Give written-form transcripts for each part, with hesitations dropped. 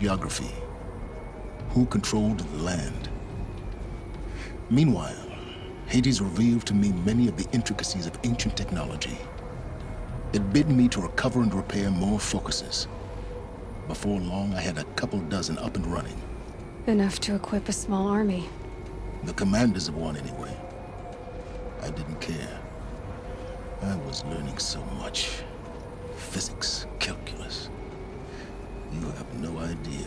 geography, who controlled the land. Meanwhile, Hades revealed to me many of the intricacies of ancient technology. It bid me to recover and repair more focuses. Before long, I had a couple dozen up and running. Enough to equip a small army. The commanders of one, anyway. I didn't care. I was learning so much. Physics, calculus. You have no idea.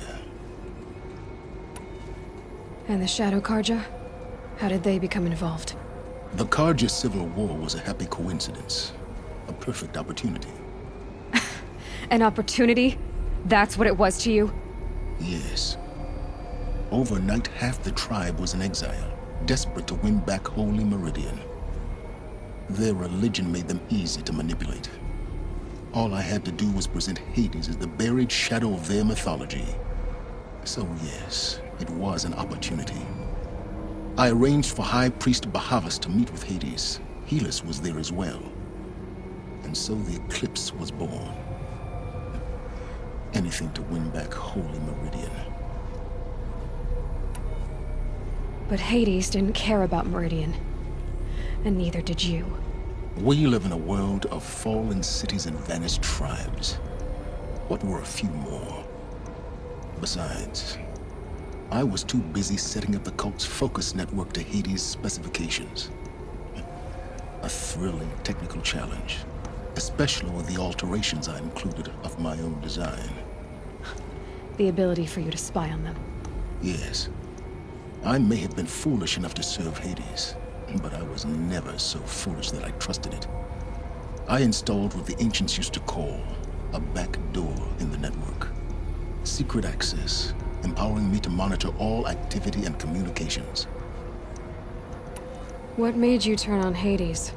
And the Shadow Carja? How did they become involved? The Carja Civil War was a happy coincidence. A perfect opportunity. An opportunity? That's what it was to you? Yes. Overnight, half the tribe was in exile, desperate to win back Holy Meridian. Their religion made them easy to manipulate. All I had to do was present Hades as the buried shadow of their mythology. So yes, it was an opportunity. I arranged for High Priest Bahavas to meet with Hades. Helis was there as well. And so the Eclipse was born. Anything to win back Holy Meridian. But Hades didn't care about Meridian. And neither did you. We live in a world of fallen cities and vanished tribes. What were a few more? Besides, I was too busy setting up the cult's focus network to Hades' specifications. A thrilling technical challenge, especially with the alterations I included of my own design. The ability for you to spy on them. Yes. I may have been foolish enough to serve Hades, but I was never so foolish that I trusted it. I installed what the ancients used to call a back door in the network. Secret access, empowering me to monitor all activity and communications. What made you turn on Hades?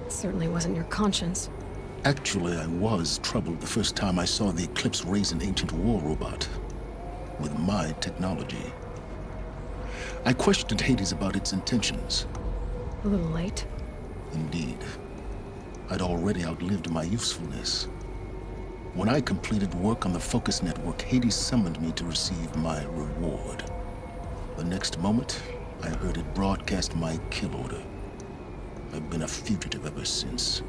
It certainly wasn't your conscience. Actually, I was troubled the first time I saw the Eclipse raise an ancient war robot. With my technology. I questioned Hades about its intentions. A little late. Indeed. I'd already outlived my usefulness. When I completed work on the Focus Network, Hades summoned me to receive my reward. The next moment, I heard it broadcast my kill order. I've been a fugitive ever since.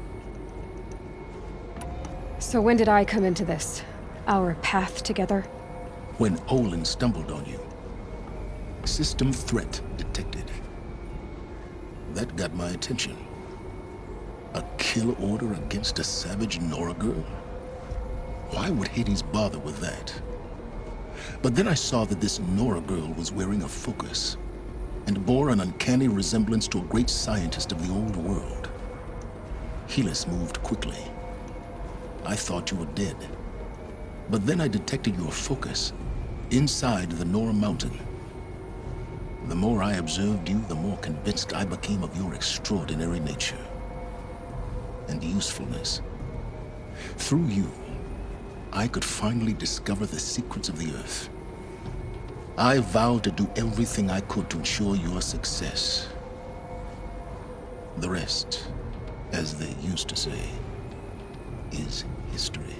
So when did I come into this? Our path together? When Olin stumbled on you. System threat detected. That got my attention. A kill order against a savage Nora girl? Why would Hades bother with that? But then I saw that this Nora girl was wearing a focus, and bore an uncanny resemblance to a great scientist of the old world. Helis moved quickly. I thought you were dead. But then I detected your focus inside the Nora mountain. The more I observed you, the more convinced I became of your extraordinary nature and usefulness. Through you, I could finally discover the secrets of the Earth. I vowed to do everything I could to ensure your success. The rest, as they used to say, is history.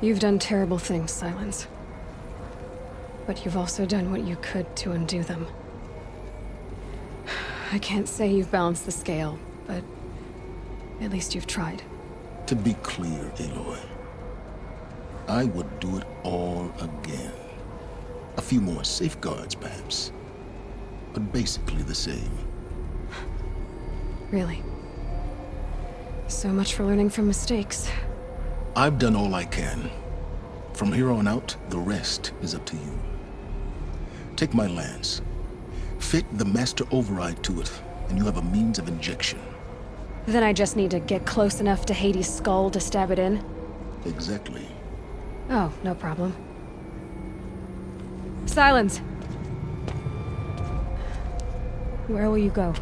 You've done terrible things, Silence. But you've also done what you could to undo them. I can't say you've balanced the scale, but at least you've tried. To be clear, Aloy, I would do it all again. A few more safeguards, perhaps, but basically the same. Really? So much for learning from mistakes. I've done all I can. From here on out, the rest is up to you. Take my lance. Fit the Master Override to it, and you have a means of injection. Then I just need to get close enough to Hades' skull to stab it in? Exactly. Oh, no problem. Silence! Where will you go?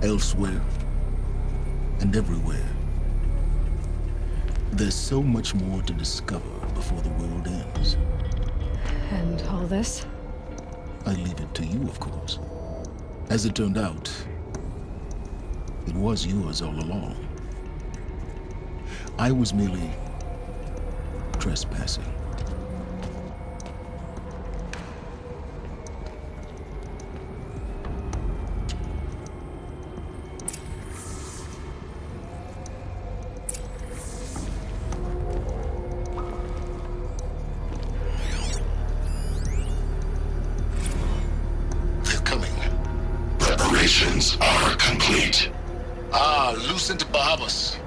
Elsewhere. And everywhere. There's so much more to discover before the world ends. And all this? I leave it to you, of course. As it turned out, it was yours all along. I was merely trespassing. They're coming. Preparations are complete. Ah, Lucent Bahavas.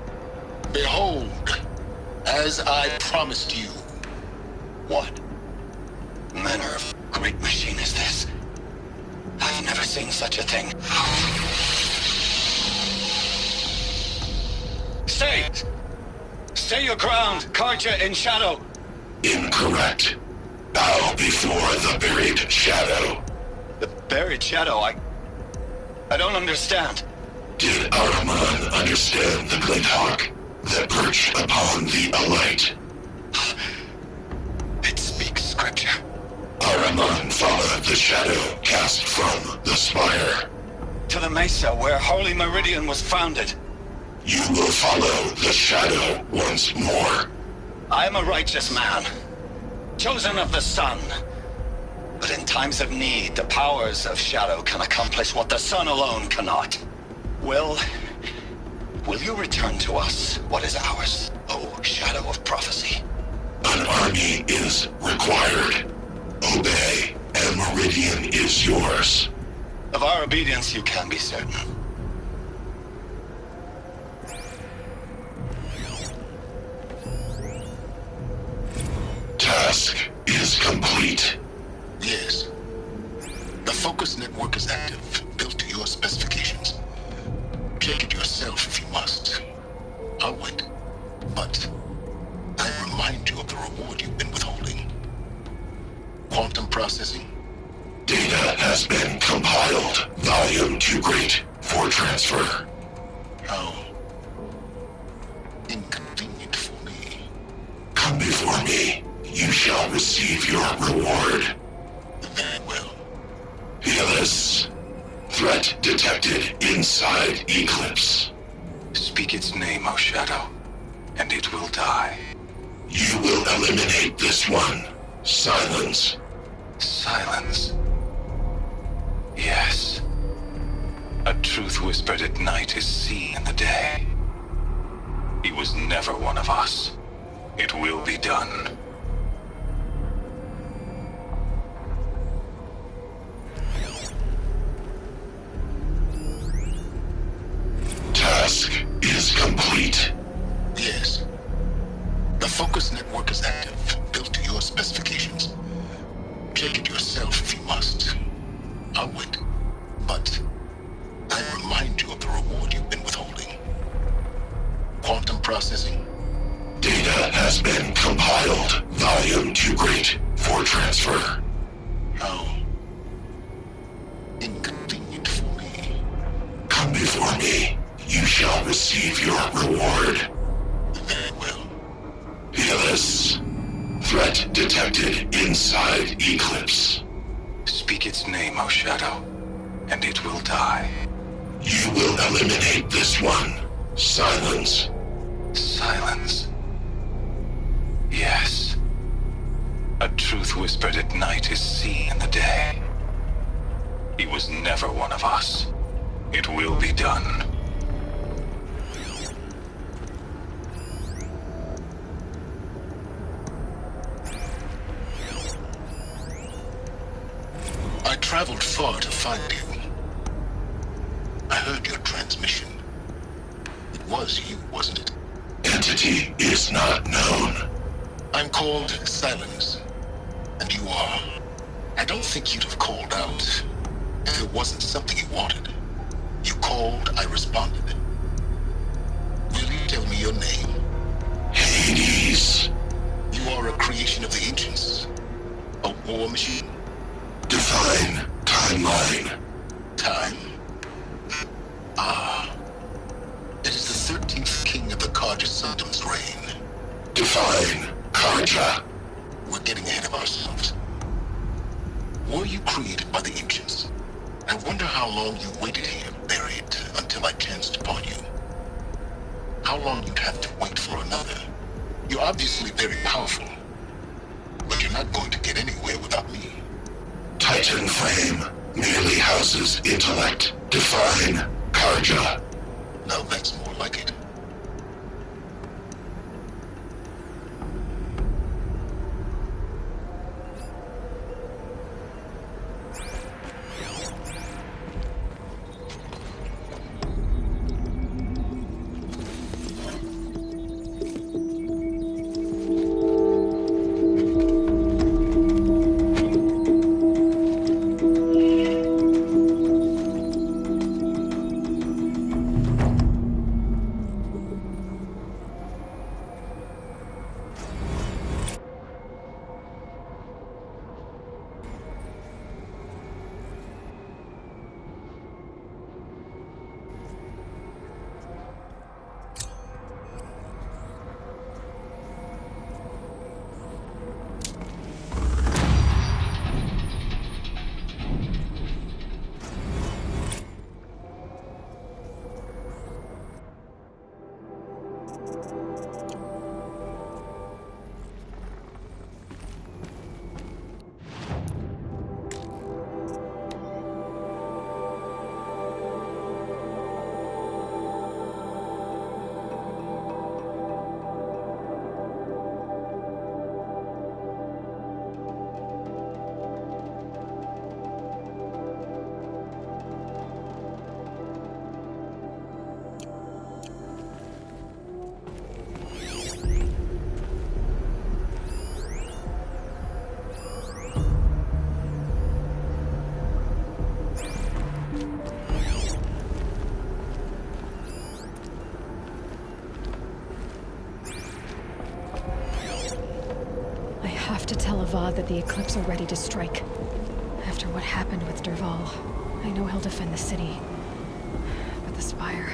Behold, as I promised you. What manner of great machine is this? I've never seen such a thing. Stay! Stay your ground, Karja in shadow! Incorrect. Bow before the buried shadow. The buried shadow? I don't understand. Did Ahriman understand the Glint Hawk that perched upon the Alight? It speaks scripture. Ahriman followed the shadow cast from the spire. To the mesa where Holy Meridian was founded. You will follow the shadow once more. I am a righteous man, chosen of the sun. But in times of need, the powers of shadow can accomplish what the sun alone cannot. Will you return to us what is ours, O Shadow of Prophecy? An army is required. Obey, and Meridian is yours. Of our obedience you can be certain. Task is complete. Yes. The Focus Network is active, built to your specifications. Check it yourself if you must. I'll wait. But I remind you of the reward you've been withholding. Quantum processing? Data has been compiled. Volume too great for transfer. How inconvenient for me. Come before me. You shall receive your reward. Very well. Helis. Threat detected inside Eclipse. Speak its name, O Shadow, and it will die. You will eliminate this one. Silence. Silence. Yes. A truth whispered at night is seen in the day. He was never one of us. It will be done. Task is complete. Yes. The Focus Network is active, built to your specifications. Check it yourself if you must. I'll wait. But I remind you of the reward you've been withholding. Quantum processing? Data has been compiled. Volume too great for transfer. How inconvenient for me. Come before me. You shall receive your reward. Very well. Helis. Threat detected inside Eclipse. Speak its name, O Shadow, and it will die. You will eliminate this one. Silence. silence. Yes. A truth whispered at night is seen in the day. He was never one of us. It will be done. I traveled far to find you. I heard your transmission. It was you, wasn't it? Entity is not known. I'm called Silence, and you are. I don't think you'd have called out if it wasn't something you wanted. You called, I responded. Will you tell me your name? Hades. You are a creation of the ancients. A war machine. Divine timeline. Time. Ah. It is the 13th king of the Carja Sanctum's reign. Divine Carja. We're getting ahead of ourselves. Were you created by the ancients? I wonder how long you waited here, buried, until I chanced upon you. How long you'd have to wait for another. You're obviously very powerful, but you're not going to get anywhere without me. Titan Flame merely houses intellect. Divine Carja. Now that's more like it. To tell Avad that the Eclipse are ready to strike. After what happened with Dervahl, I know he'll defend the city. But the Spire...